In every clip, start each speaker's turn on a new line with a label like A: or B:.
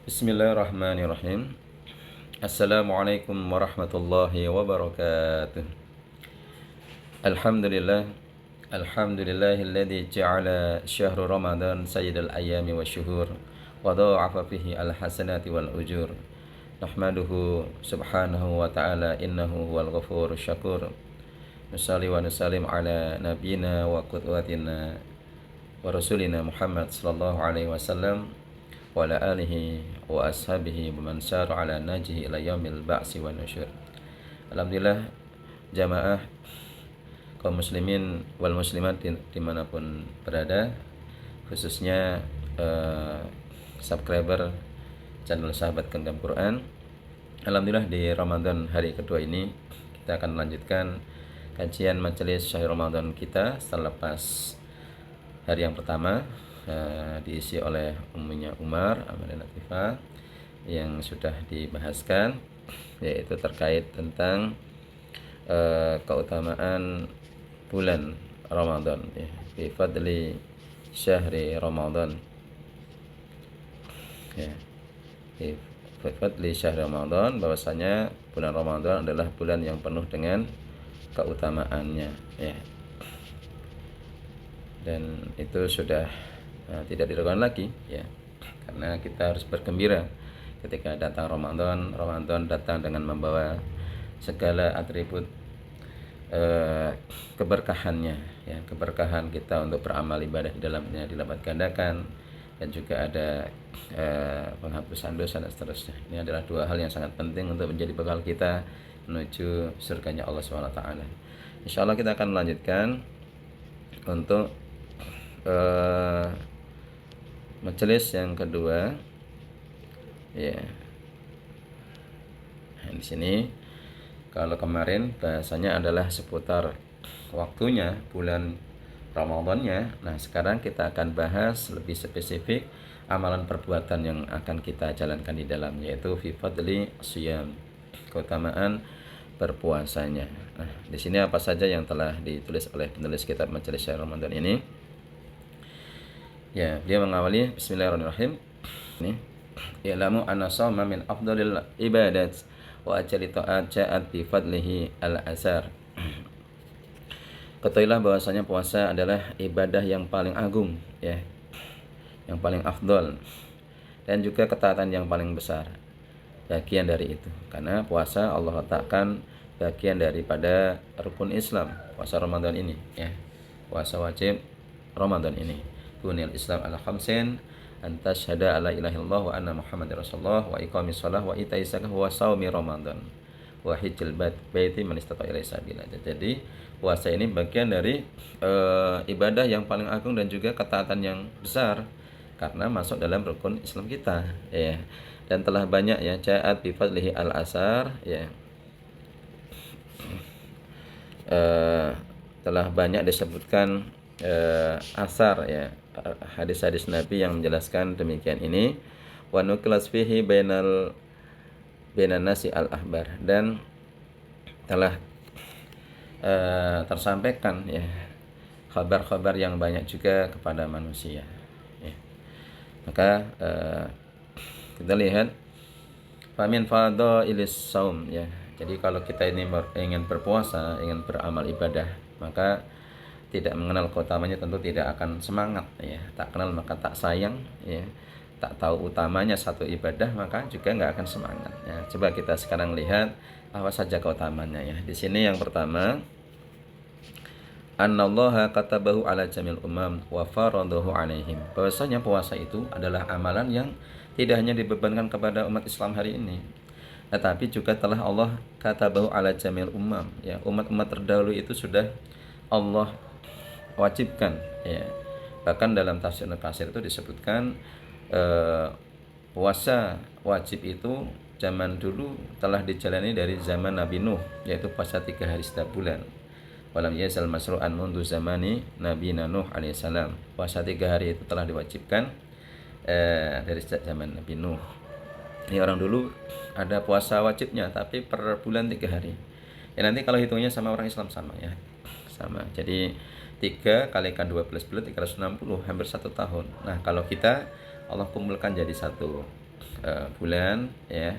A: Bismillahirrahmanirrahim. Assalamualaikum warahmatullahi wabarakatuh. Alhamdulillah. Alhamdulillahilladzi ja'ala syahru Ramadan sayyidal ayami wasyuhur wa dha'afa fihi alhasanati wal ujur. Nahmaduhu subhanahu wa ta'ala innahu huwal ghafurur syakur. Nusalli wa nusallim ala nabiyyina wa qudwatina wa rasulina Muhammad sallallahu alaihi wasallam wa ala alihi wa ashabihi wa man sara ala najihi ila yaumil ba'si wa nusyur. Alhamdulillah jamaah kaum muslimin wal muslimat dimanapun berada, khususnya subscriber channel Sahabat Genggam Quran. Alhamdulillah di Ramadan hari kedua ini kita akan melanjutkan kajian majelis Syahr Ramadan kita setelah lepas hari yang pertama diisi oleh Ummunya Umar Amalia Latifah yang sudah dibahaskan, yaitu terkait tentang keutamaan bulan Ramadan, ya, bi fadli syahri Ramadan, ya, bi fadli syahri Ramadan, bahwasanya bulan Ramadan adalah bulan yang penuh dengan keutamaannya, ya, dan itu sudah tidak diragukan lagi, ya, karena kita harus bergembira ketika datang Ramadan. Ramadan datang dengan membawa segala atribut keberkahannya, ya, keberkahan kita untuk beramal ibadah di dalamnya dilipat gandakan, dan juga ada penghapusan dosa dan seterusnya. Ini adalah dua hal yang sangat penting untuk menjadi bekal kita menuju surganya Allah SWT. Insyaallah kita akan melanjutkan untuk majelis yang kedua, ya. Nah, di sini kalau kemarin bahasanya adalah seputar waktunya bulan Ramadannya. Nah, sekarang kita akan bahas lebih spesifik amalan perbuatan yang akan kita jalankan di dalamnya, yaitu fi fadli shiyam, keutamaan berpuasanya. Nah, di sini apa saja yang telah ditulis oleh penulis kitab Majelis Syahr Ramadan ini? Ya, dia mengawali bismillahirrahmanirrahim. Ini, i'lamu anna shawma min afdhalil ibadat wa ajali ta'at ja'at bi fadlihi al-asar. Ketahuilah bahwasanya puasa adalah ibadah yang paling agung, ya, yang paling afdal, dan juga ketaatan yang paling besar. Bagian dari itu, karena puasa Allah letakkan bagian daripada rukun Islam, puasa Ramadan ini, ya, puasa wajib Ramadan ini. Buniyal Islam ala khamsin, an tasyhada alla ilaha illallah wa anna muhammadar rasulullah wa iqamis shalah wa itai zakah wa shaumi Ramadan wa hijjal baiti man istata ilaihi sabila. Jadi puasa ini bagian dari ibadah yang paling agung dan juga ketaatan yang besar, karena masuk dalam rukun Islam kita, ya. Dan telah banyak, ya, ja'at bi fadlihi al-asar, ya, telah banyak disebutkan asar, ya, hadis-hadis Nabi yang menjelaskan demikian ini. Wa nukilas fihi bainan nasi al-ahbar, dan telah tersampaikan, ya, kabar-kabar yang banyak juga kepada manusia, ya. Maka kita lihat famin fadailis saum, ya. Jadi kalau kita ini ingin berpuasa, ingin beramal ibadah, maka tidak mengenal keutamanya tentu tidak akan semangat, ya. Tak kenal maka tak sayang, ya. Tak tahu utamanya satu ibadah maka juga nggak akan semangat, ya. Coba kita sekarang lihat apa saja keutamanya, ya. Di sini yang pertama, annallaha katabahu ala jamil umam wa faradahu alaihim. Bahwasanya puasa itu adalah amalan yang tidak hanya dibebankan kepada umat Islam hari ini, tetapi juga telah Allah katabahu ala jamil umam, ya. Umat-umat terdahulu itu sudah Allah wajibkan, ya. Bahkan dalam tafsir Al-Qasir itu disebutkan puasa wajib itu zaman dulu telah dijalani dari zaman Nabi Nuh, yaitu puasa 3 hari setiap bulan. Walam yazal masru'an mundu zamani Nabi Nuh alaihissalam. Puasa 3 hari itu telah diwajibkan dari sejak zaman Nabi Nuh. Ini orang dulu ada puasa wajibnya, tapi per bulan 3 hari. Ya, nanti kalau hitungnya sama orang Islam sama, ya, sama. Jadi 3 kalikan 12 bulan 360, hampir 1 tahun. Nah, kalau kita Allah kumpulkan jadi satu bulan ya,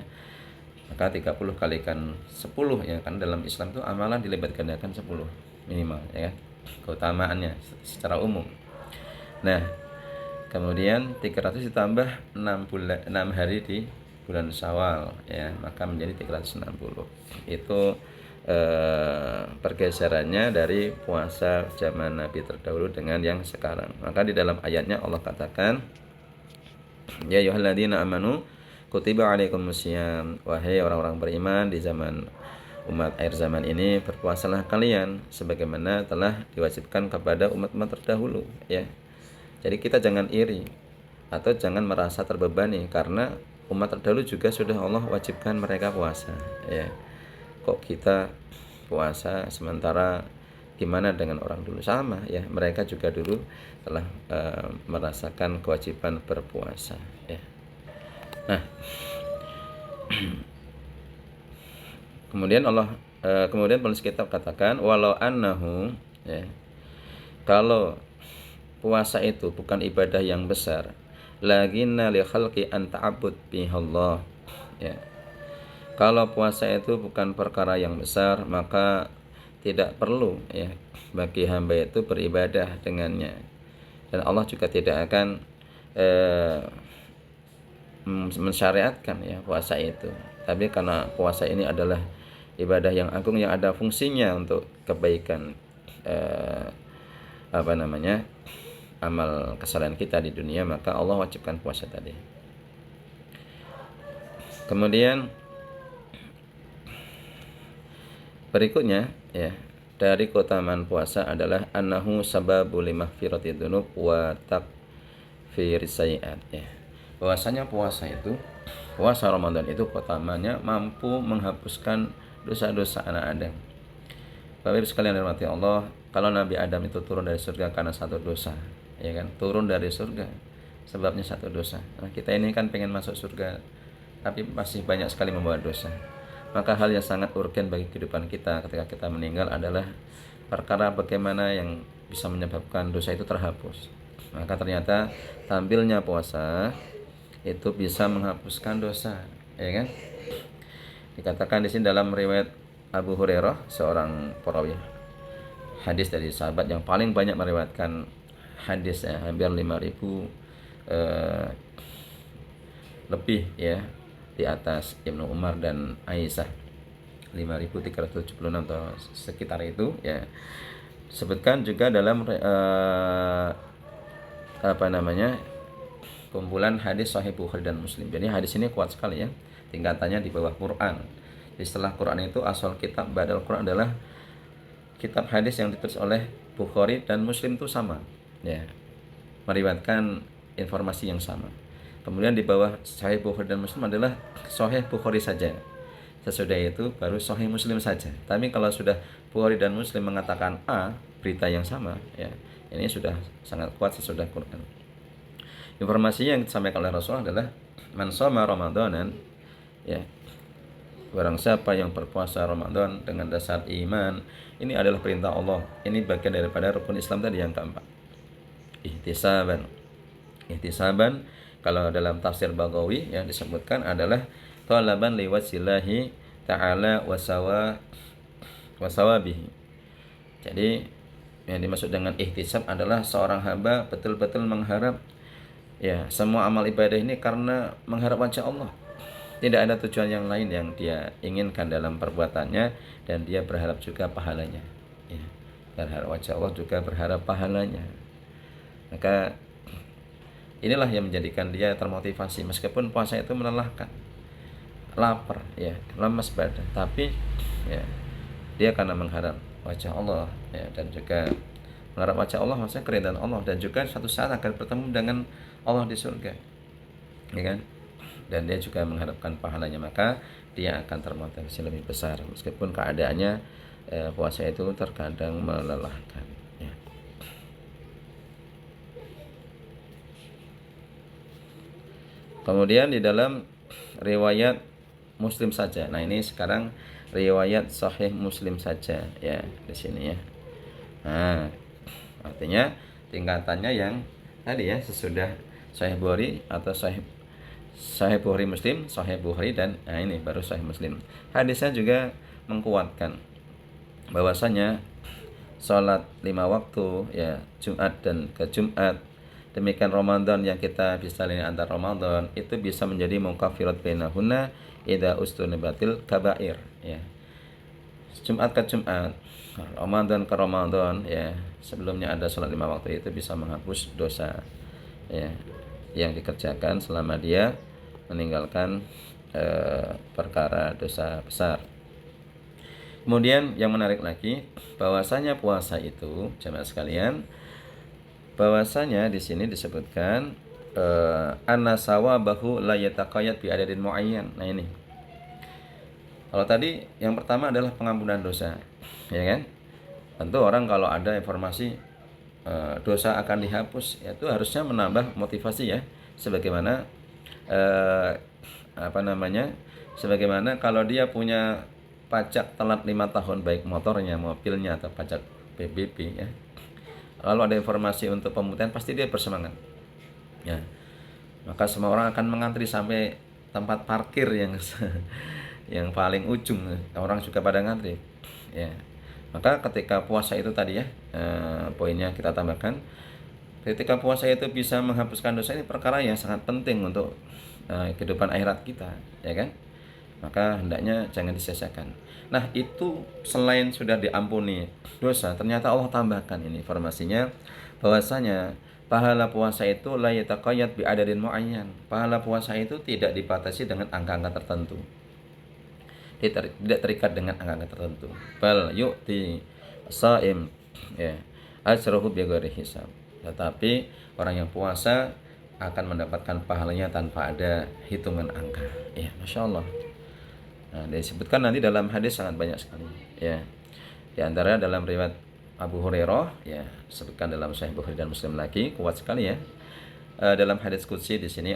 A: maka 30 kalikan 10 ya kan, dalam Islam itu amalan dilipat gandakan 10 minimal ya kan, keutamaannya secara umum. Nah, kemudian 300 ditambah 6 hari di bulan Syawal ya, maka menjadi 360. Itu pergeserannya dari puasa zaman Nabi terdahulu dengan yang sekarang. Maka di dalam ayatnya Allah katakan, ya ayyuhalladzina amanu kutiba alaikumusiyam, wahai orang-orang beriman, di zaman umat akhir zaman ini berpuasalah kalian sebagaimana telah diwajibkan kepada umat-umat terdahulu ya. Jadi kita jangan iri atau jangan merasa terbebani karena umat terdahulu juga sudah Allah wajibkan mereka puasa ya. Kok kita puasa sementara gimana dengan orang dulu? Sama ya, mereka juga dulu telah merasakan kewajiban berpuasa ya. Nah, kemudian penulis kitab katakan walau annahu ya, kalau puasa itu bukan ibadah yang besar, laginna li khalqi an ta'abbud bihallah ya. Kalau puasa itu bukan perkara yang besar, maka tidak perlu ya bagi hamba itu beribadah dengannya. Dan Allah juga tidak akan mensyariatkan ya puasa itu. Tapi karena puasa ini adalah ibadah yang agung yang ada fungsinya untuk kebaikan amal kesalahan kita di dunia, maka Allah wajibkan puasa tadi. Kemudian berikutnya ya, dari keutamaan puasa adalah annahu sababul limaghfirati dzunub wa takfiris sayiat ya. Bahwasanya puasa Ramadan itu utamanya mampu menghapuskan dosa-dosa anak Adam. Bapak Ibu sekalian dirahmati Allah, kalau Nabi Adam itu turun dari surga karena satu dosa, ya kan? Turun dari surga sebabnya satu dosa. Nah, kita ini kan pengen masuk surga, tapi masih banyak sekali membawa dosa. Maka hal yang sangat urgen bagi kehidupan kita ketika kita meninggal adalah perkara bagaimana yang bisa menyebabkan dosa itu terhapus. Maka ternyata tampilnya puasa itu bisa menghapuskan dosa, ya kan? Dikatakan di sini dalam riwayat Abu Hurairah, seorang perawi hadis dari sahabat yang paling banyak meriwayatkan hadis ya, hampir 5.000 lebih ya, di atas Ibnu Umar dan Aisyah, 5.376 atau sekitar itu ya. Sebutkan juga dalam kumpulan hadis Sahih Bukhari dan Muslim. Jadi hadis ini kuat sekali ya, tingkatannya di bawah Quran. Jadi setelah Quran itu asal kitab badal Quran adalah kitab hadis yang ditulis oleh Bukhari dan Muslim itu sama ya, meriwayatkan informasi yang sama. Kemudian di bawah Sahih Bukhari dan Muslim adalah Sahih Bukhari saja. Sesudah itu baru Sahih Muslim saja. Tapi kalau sudah Bukhari dan Muslim mengatakan A, berita yang sama ya, ini sudah sangat kuat sesudah Quran. Informasi yang disampaikan oleh Rasulullah adalah man shoma ramadanan ya, barang siapa yang berpuasa Ramadan dengan dasar iman. Ini adalah perintah Allah. Ini bagian daripada rukun Islam tadi yang keempat. Ihtisaban kalau dalam tafsir Baghawi yang disebutkan adalah talaban liwajhillahi ta'ala wasawabihi. Jadi yang dimaksud dengan ihtisab adalah seorang hamba betul-betul mengharap ya semua amal ibadah ini karena mengharap wajah Allah. Tidak ada tujuan yang lain yang dia inginkan dalam perbuatannya, dan dia berharap juga pahalanya ya. Berharap wajah Allah juga berharap pahalanya. Maka inilah yang menjadikan dia termotivasi, meskipun puasa itu melelahkan, lapar ya, lemas badan, tapi ya dia karena mengharap wajah Allah ya, dan juga mengharap wajah Allah maksudnya keridhaan Allah, dan juga suatu saat akan bertemu dengan Allah di surga ya kan, dan dia juga mengharapkan pahalanya, maka dia akan termotivasi lebih besar meskipun keadaannya puasa itu terkadang melelahkan ya. Kemudian di dalam riwayat Muslim saja. Nah, ini sekarang riwayat Sahih Muslim saja ya di sini ya. Nah, artinya tingkatannya yang tadi ya, sesudah Sahih Bukhari atau Sahih Bukhari Muslim, Sahih Bukhari dan ini baru Sahih Muslim. Hadisnya juga mengkuatkan bahwasanya sholat 5 waktu ya Jumat dan ke Jumat, demikian Ramadan yang kita bisa lihat antar Ramadan itu bisa menjadi mukaffirat bainahunna idza ustunibatil kabair ya. Jumat ke Jumat, Ramadan ke Ramadan ya, sebelumnya ada sholat 5 waktu itu bisa menghapus dosa ya yang dikerjakan selama dia meninggalkan perkara dosa besar. Kemudian yang menarik lagi bahwasanya puasa itu jemaah sekalian, bahwasanya di sini disebutkan anna sawabahu la yataqayyad bi adadin muayyan. Nah ini. Kalau tadi yang pertama adalah pengampunan dosa, ya kan? Tentu orang kalau ada informasi dosa akan dihapus, itu harusnya menambah motivasi ya. Sebagaimana sebagaimana kalau dia punya pajak telat 5 tahun baik motornya, mobilnya atau pajak PBB ya. Lalu ada informasi untuk pemutihan pasti dia bersemangat. Ya. Maka semua orang akan mengantri sampai tempat parkir yang yang paling ujung. Orang juga pada ngantri. Ya. Maka ketika puasa itu tadi ya, poinnya kita tambahkan, ketika puasa itu bisa menghapuskan dosa, ini perkara yang sangat penting untuk kehidupan akhirat kita, ya kan? Maka hendaknya jangan disia-siakan. Nah itu selain sudah diampuni dosa, ternyata Allah tambahkan ini informasinya bahwasanya pahala puasa itu la yataqayyad bi adadin muayyan. Pahala puasa itu tidak dibatasi dengan angka-angka tertentu, tidak terikat dengan angka-angka tertentu. Bal yu'ti shaim ya ajruhu bighairi hisab. Tetapi orang yang puasa akan mendapatkan pahalanya tanpa ada hitungan angka. Ya, Masya Allah. Nah, disebutkan nanti dalam hadis sangat banyak sekali. Ya, di antara dalam riwayat Abu Hurairah, ya, disebutkan dalam Sahih Bukhari dan Muslim lagi, kuat sekali ya. Dalam hadis qudsi di sini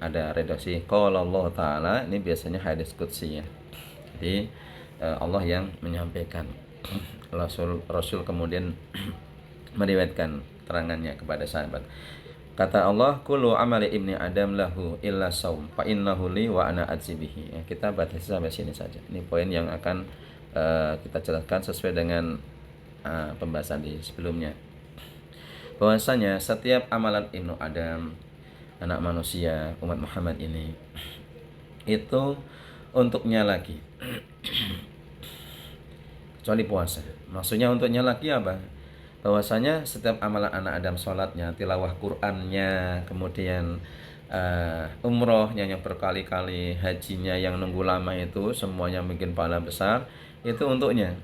A: ada redaksi qala Allah Ta'ala, ini biasanya hadis qudsi ya. Jadi Allah yang menyampaikan. Rasul kemudian meriwayatkan terangannya kepada sahabat. Kata Allah, kullu amali ibni Adam lahu illa saum fa innahu li wa ana adzibihi. Ya, kita batasi sampai sini saja. Ini poin yang akan kita jelaskan sesuai dengan pembahasan di sebelumnya. Bahwasanya setiap amalan ibnu Adam, anak manusia, umat Muhammad ini, itu untuknya lagi. Kecuali puasa. Maksudnya untuknya lagi apa? Bahwasanya setiap amalan anak Adam, sholatnya, tilawah Qur'annya, kemudian umrohnya yang berkali-kali, hajinya yang nunggu lama itu, semuanya mungkin pahala besar, itu untuknya.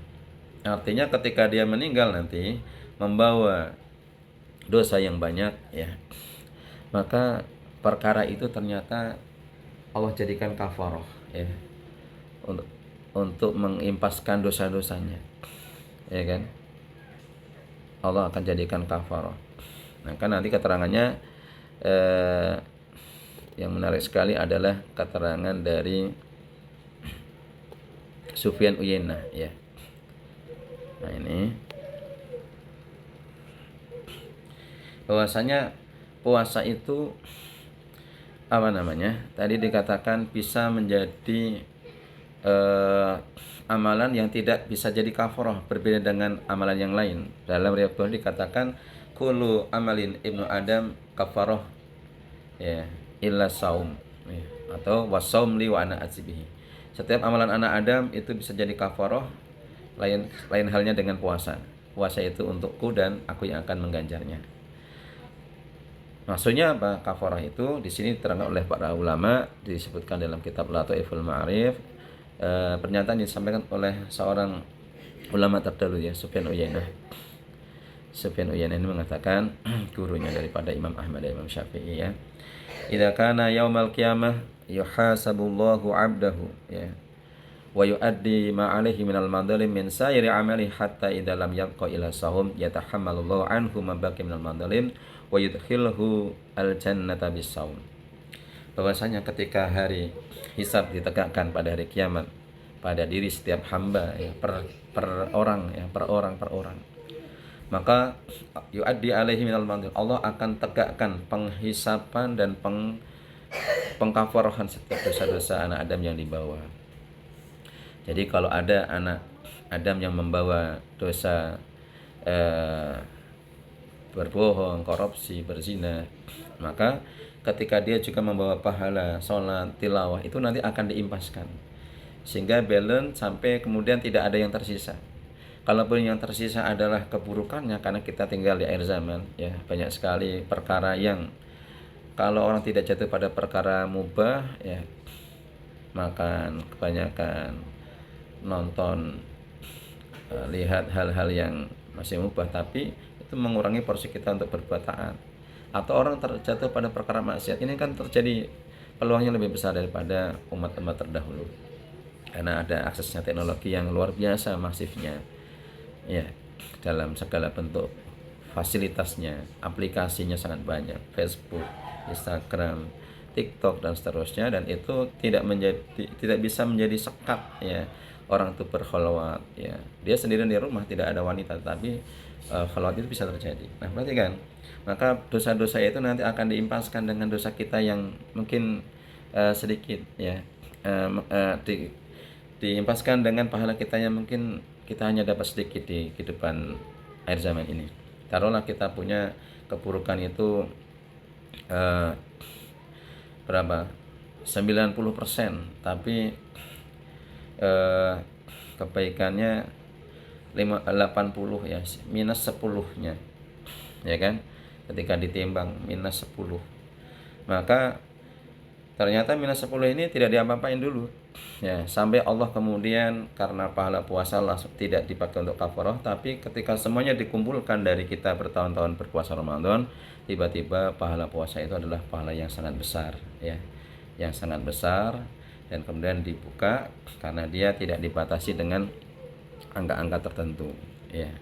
A: Artinya ketika dia meninggal nanti membawa dosa yang banyak ya, maka perkara itu ternyata Allah jadikan kafarah ya, untuk mengimpaskan dosa-dosanya, ya kan? Allah akan jadikan kafarah. Nah, kan nanti keterangannya yang menarik sekali adalah keterangan dari Sufyan Uyainah ya. Nah, ini bahwasanya puasa itu apa namanya? Tadi dikatakan bisa menjadi amalan yang tidak bisa jadi kafarah, berbeda dengan amalan yang lain. Dalam riwayat Bukhari dikatakan kullu amalin ibnu Adam kafarah ya illa saum ya, atau wasaum li wa ana azibihi. Setiap amalan anak Adam itu bisa jadi kafarah, lain halnya dengan puasa. Puasa itu untukku dan aku yang akan mengganjarnya. Maksudnya apa? Kafarah itu di sini diterangkan oleh para ulama, disebutkan dalam kitab Lataiful Ma'arif. Pernyataan yang disampaikan oleh seorang ulama terdahulu ya, Sufyan Uyainah. Sufyan Uyainah ini mengatakan gurunya daripada Imam Ahmad dan Imam Syafi'i ya. Idza kana yaumal qiyamah yuhasabullahu 'abdahu ya wa yuaddi ma 'alaihi minal madhalim min sayri 'amali hatta idza lam yabqa ila sahum yatahammalullahu anhu ma baqi minal madhalim wa yudkhilhu al jannata bisawm. Bahwasanya ketika hari hisab ditegakkan pada hari kiamat pada diri setiap hamba ya, per orang ya, per orang, maka yuaddi alaihi minal madhil, Allah akan tegakkan penghisapan dan pengkafarohan setiap dosa-dosa anak Adam yang dibawa. Jadi kalau ada anak Adam yang membawa dosa berbohong, korupsi, berzina, maka ketika dia juga membawa pahala sholat, tilawah, itu nanti akan diimpaskan sehingga balance sampai kemudian tidak ada yang tersisa. Kalaupun yang tersisa adalah keburukannya, karena kita tinggal di akhir zaman ya, banyak sekali perkara yang kalau orang tidak jatuh pada perkara mubah ya, makan kebanyakan, nonton, lihat hal-hal yang masih mubah, tapi itu mengurangi porsi kita untuk berbuat taat. Atau orang terjatuh pada perkara maksiat, ini kan terjadi peluangnya lebih besar daripada umat-umat terdahulu, karena ada aksesnya teknologi yang luar biasa masifnya ya, dalam segala bentuk fasilitasnya, aplikasinya sangat banyak, Facebook, Instagram, TikTok dan seterusnya, dan itu tidak bisa menjadi sekat ya orang itu berkholwat ya, dia sendirian di rumah, tidak ada wanita, tapi kholwat itu bisa terjadi. Nah berarti kan, maka dosa-dosa itu nanti akan diimpaskan dengan dosa kita yang mungkin sedikit ya, diimpaskan dengan pahala kita yang mungkin kita hanya dapat sedikit di kehidupan akhir zaman ini. Taruhlah kita punya keburukan itu berapa? 90%, tapi kebaikannya 80 ya, minus 10-nya. Ya kan? Ketika ditimbang minus 10. Maka ternyata minus 10 ini tidak diapa-apain dulu ya, sampai Allah kemudian karena pahala puasa langsung tidak dipakai untuk kafarah, tapi ketika semuanya dikumpulkan dari kita bertahun-tahun berpuasa Ramadan, tiba-tiba pahala puasa itu adalah pahala yang sangat besar ya, yang sangat besar, dan kemudian dibuka karena dia tidak dibatasi dengan angka-angka tertentu ya.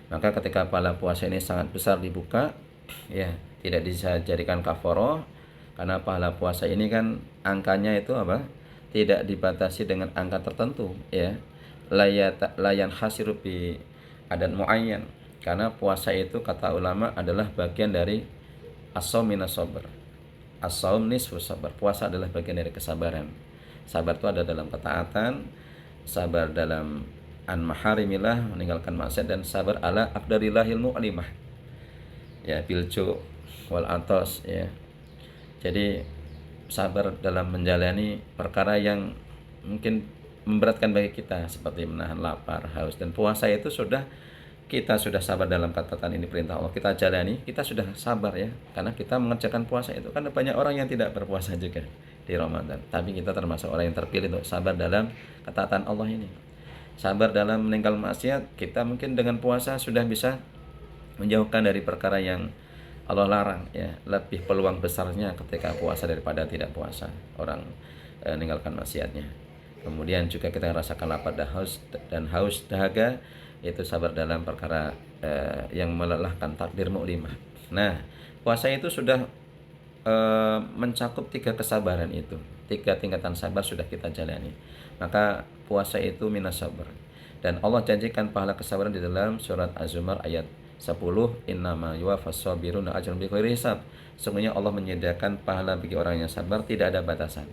A: Maka ketika pahala puasa ini sangat besar dibuka ya, tidak bisa dijadikan kafarah, karena pahala puasa ini kan angkanya itu apa? Tidak dibatasi dengan angka tertentu ya. Layan hasiru bi adan muayyan. Karena puasa itu kata ulama adalah bagian dari as-shaum minas sabr. As-shaum nisfu sabr. Puasa adalah bagian dari kesabaran. Sabar itu ada dalam ketaatan, sabar dalam an maharimillah, meninggalkan maksiat, dan sabar ala aqdarillahil mu'limah. Ya, bilju wal atos ya. Jadi sabar dalam menjalani perkara yang mungkin memberatkan bagi kita, seperti menahan lapar, haus, dan puasa itu kita sudah sabar dalam katakan ini perintah Allah, kita jalani, kita sudah sabar ya, karena kita mengerjakan puasa itu. Karena banyak orang yang tidak berpuasa juga di Ramadan, tapi kita termasuk orang yang terpilih untuk sabar dalam ketaatan Allah ini. Sabar dalam meninggal maksiat, kita mungkin dengan puasa sudah bisa menjauhkan dari perkara yang Allah larang ya, lebih peluang besarnya ketika puasa daripada tidak puasa orang meninggalkan maksiatnya. Kemudian juga kita rasakan lapar dan haus dahaga, itu sabar dalam perkara yang melelahkan, takdir mu'limah. Nah, puasa itu sudah mencakup 3 kesabaran itu, 3 tingkatan sabar sudah kita jalani. Maka puasa itu minas sabar, dan Allah janjikan pahala kesabaran di dalam surat Az-Zumar ayat 10, innama yuwaffas sabiruna ajrahum bighairi hisab. Sesungguhnya Allah menyediakan pahala bagi orang yang sabar tidak ada batasan.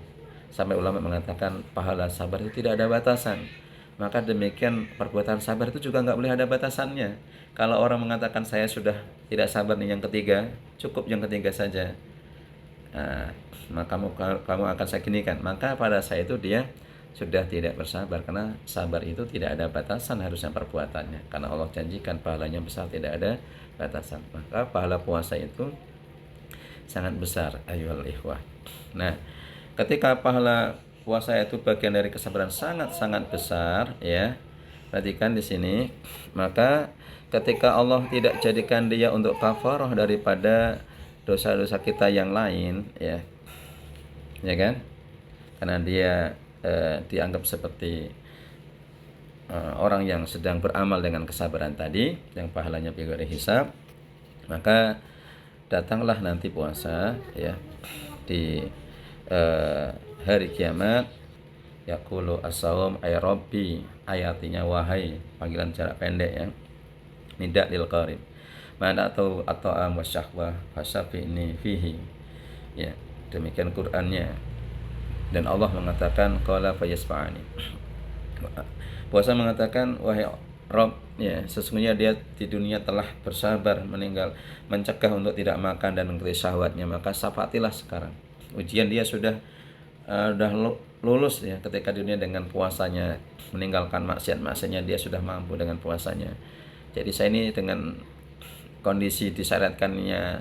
A: Sampai ulama mengatakan pahala sabar itu tidak ada batasan. Maka demikian perbuatan sabar itu juga nggak boleh ada batasannya. Kalau orang mengatakan saya sudah tidak sabar nih yang ketiga, cukup yang ketiga saja, nah, maka kamu akan saya ginikan. Maka pada saat itu dia sudah tidak bersabar, karena sabar itu tidak ada batasan harusnya perbuatannya, karena Allah janjikan pahalanya besar, tidak ada batasan. Maka pahala puasa itu sangat besar ayyuhal ikhwah. Nah, ketika pahala puasa itu bagian dari kesabaran sangat-sangat besar ya, perhatikan di sini, maka ketika Allah tidak jadikan dia untuk kafarah daripada dosa-dosa kita yang lain ya kan, karena dia dianggap seperti orang yang sedang beramal dengan kesabaran tadi yang pahalanya bighairi hisab, maka datanglah nanti puasa ya di hari kiamat, yaqulu as-sawm ay rabbi, ayatinya wahai, panggilan jarak pendek ya, nidak lil qarib, mana atau am wasyahwah fasafini fihi ya. Demikian Qur'annya. Dan Allah mengatakan qala fayasfa'ani. Puasa mengatakan, wahai Rob, ya, sesungguhnya dia di dunia telah bersabar mencegah untuk tidak makan dan mengikuti syahwatnya, maka syafaatilah sekarang. Ujian dia sudah lulus ya ketika di dunia dengan puasanya, meninggalkan maksiat-maksiatnya dia sudah mampu dengan puasanya. Jadi saya ini dengan kondisi disyaratkannya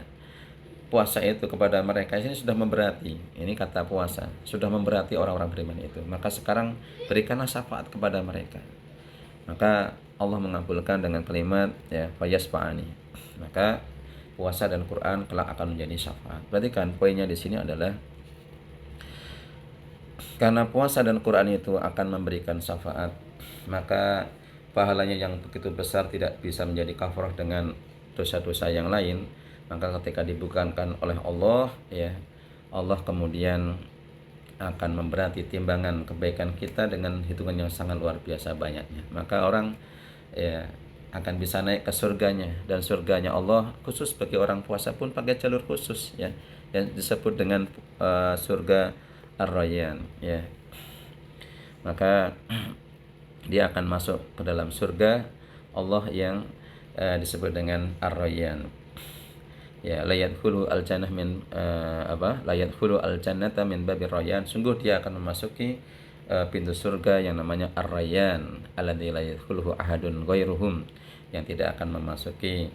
A: puasa itu kepada mereka ini sudah memberati. Ini kata puasa sudah memberati orang-orang beriman itu. Maka sekarang berikanlah syafaat kepada mereka. Maka Allah mengabulkan dengan kalimat ya fayasfa'ani. Maka puasa dan Quran kelak akan menjadi syafaat. Berarti kan poinnya di sini adalah karena puasa dan Quran itu akan memberikan syafaat, maka pahalanya yang begitu besar tidak bisa menjadi kafarah dengan dosa-dosa yang lain. Maka ketika dibukakan oleh Allah, ya Allah kemudian akan memberati timbangan kebaikan kita dengan hitungan yang sangat luar biasa banyaknya. Maka orang ya akan bisa naik ke surganya, dan surganya Allah khusus bagi orang puasa pun pakai jalur khusus ya, dan disebut dengan surga Ar-Rayyan ya. Maka dia akan masuk ke dalam surga Allah yang disebut dengan Ar-Rayyan ya. La yadkhulu al-jannah min la yadkhulu al-jannata min babir Rayyan. Sungguh dia akan memasuki pintu surga yang namanya Ar-Rayyan, alladzi la yadkhuluhu ahadun ghairuhum, yang tidak akan memasuki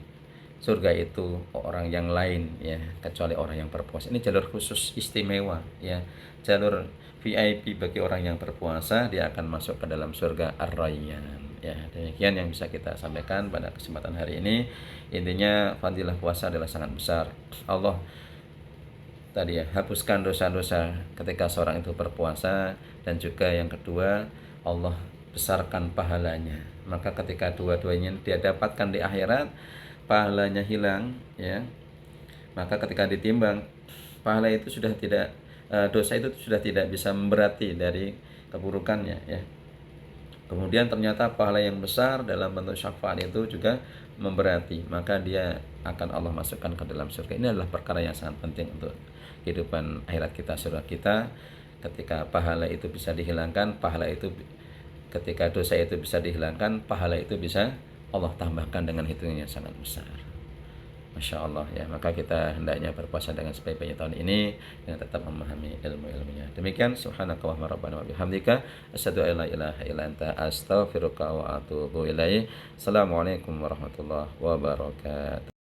A: surga itu orang yang lain ya kecuali orang yang berpuasa. Ini jalur khusus istimewa ya, jalur VIP bagi orang yang berpuasa, dia akan masuk ke dalam surga Ar-Rayyan ya. Demikian yang bisa kita sampaikan pada kesempatan hari ini. Intinya fadilah puasa adalah sangat besar. Allah tadi ya hapuskan dosa-dosa ketika seorang itu berpuasa, dan juga yang kedua Allah besarkan pahalanya. Maka ketika dua-duanya dia dapatkan di akhirat, pahalanya hilang ya, maka ketika ditimbang pahala itu sudah tidak dosa itu sudah tidak bisa memberati dari keburukannya ya. Kemudian ternyata pahala yang besar dalam bentuk syafaat itu juga memberati, maka dia akan Allah masukkan ke dalam surga. Ini adalah perkara yang sangat penting untuk kehidupan akhirat kita, surga kita. Ketika pahala itu bisa dihilangkan, ketika dosa itu bisa dihilangkan, pahala itu bisa Allah tambahkan dengan hitungan yang sangat besar. Masya Allah ya. Maka kita hendaknya berpuasa dengan sebaik-baiknya tahun ini, dengan tetap memahami ilmu-ilmunya. Demikian, subhanakallahumma rabbana wa bihamdika asyhadu an la ilaha illa anta astaghfiruka wa atubu ilaik. Assalamualaikum warahmatullahi wabarakatuh.